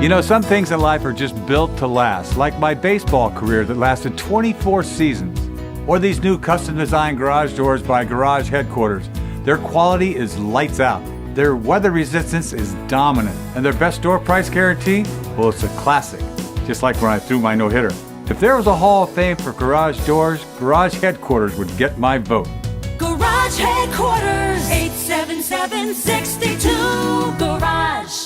You know, some things in life are just built to last, like my baseball career that lasted 24 seasons. Or these new custom-designed garage doors by Garage Headquarters. Their quality is lights out. Their weather resistance is dominant. And their best door price guarantee? Well, it's a classic. Just like when I threw my no-hitter. If there was a Hall of Fame for garage doors, Garage Headquarters would get my vote. Garage Headquarters, 877-62 Garage.